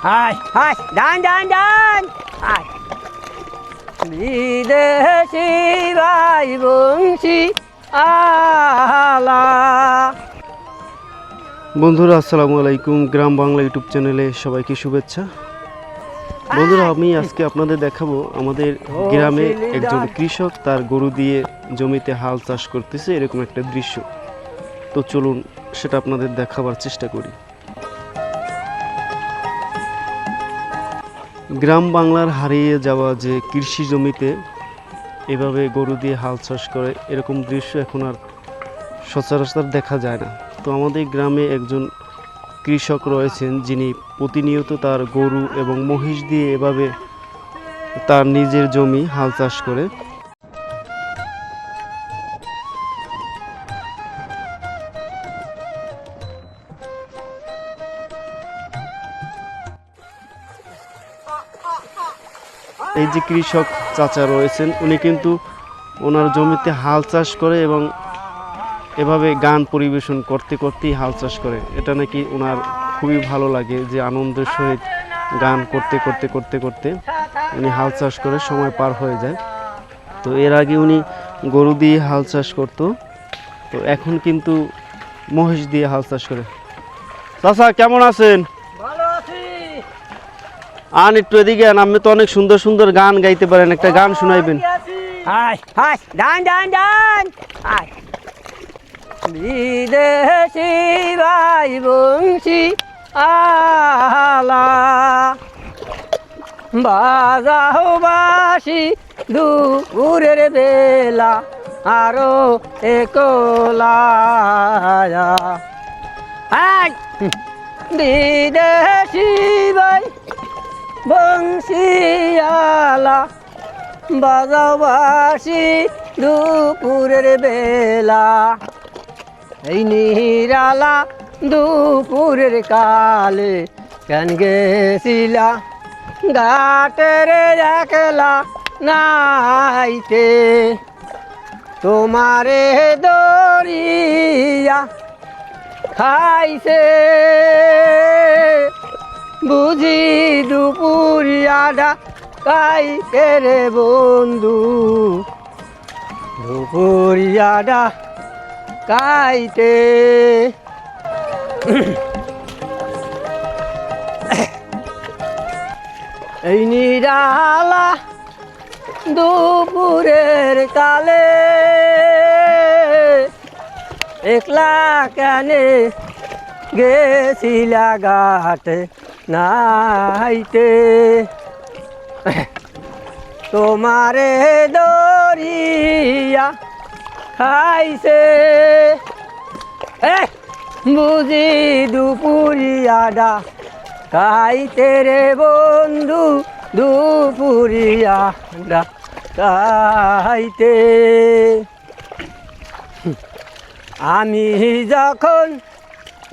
High high ডান ডান ডান high বিদেশি ভাই বংশী আলা। বন্ধুরা আসসালামু আলাইকুম, গ্রাম বাংলা ইউটিউব চ্যানেলে সবাইকে শুভেচ্ছা। বন্ধুরা, আমি আজকে আপনাদের দেখাবো আমাদের গ্রামে একজন কৃষক তার গরু দিয়ে জমিতে হাল চাষ করতেছে, এরকম একটা দৃশ্য। তো চলুন সেটা আপনাদের দেখাবার চেষ্টা করি। গ্রাম বাংলার হারিয়ে যাওয়া যে কৃষি জমিতে এভাবে গরু দিয়ে হাল চাষ করে, এরকম দৃশ্য এখন আর সচরাচর দেখা যায় না। তো আমাদের গ্রামে একজন কৃষক রয়েছেন যিনি প্রতিনিয়ত তার গরু এবং মহিষ দিয়ে এভাবে তার নিজের জমি হাল চাষ করে। এই যে কৃষক চাচা রয়েছেন, উনি কিন্তু ওনার জমিতে হাল চাষ করে এবং এভাবে গান পরিবেশন করতে করতেই হাল চাষ করে। এটা নাকি ওনার খুবই ভালো লাগে যে আনন্দের সহিত গান করতে করতে করতে করতে উনি হাল চাষ করে সময় পার হয়ে যায়। তো এর আগে উনি গরু দিয়ে হাল চাষ করত, তো এখন কিন্তু মহিষ দিয়ে হাল চাষ করে। চাচা কেমন আছেন? ভালো আছি। আন একটু এদিকে আন, আপনি তো অনেক সুন্দর সুন্দর গান গাইতে পারেন, একটা গান শোনাইবেন। হাই হাই ডান ডান ডান হাই বিদেশি ভাই বংশী আলা। বাজাও বাসি দুপুরের বেলা আরো একলা। হাই বিদেশি ভাই বংশী আলা, বাজাও বাসি দুপুরের বেলা। এই নিরালা দুপুরের কালে কেন গেছিলা ঘাটের একলা নাইতে, তোমারে দরিয়া খাইছে বুঝি দুপুরিয়াডা কাইতে রে বন্ধু, দুপুরিয়াডা কাইতে। এই নিরালা দুপুরের কালে একলা কানে গেছিলা ঘাটে নাইতে, তোমারে দরিয়া খাইছে বুঝি দুপুরিয়াডা খাইতে রে বন্ধু, দুপুরিয়াডা খাইতে। আমি যখন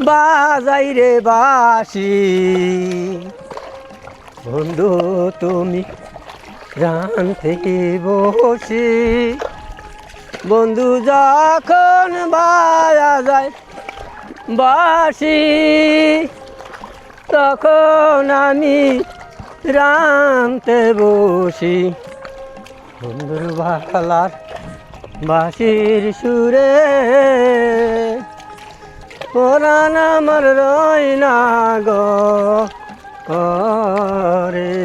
বাজাই রে বাসি বন্ধু তুমি প্রাণ থেকে বসি, বন্ধু যখন বাজায় বাসি তখন আমি রামতে বসি, বন্ধুর বালার বাঁশির সুরে পরাণ আমার রয় না গো করে।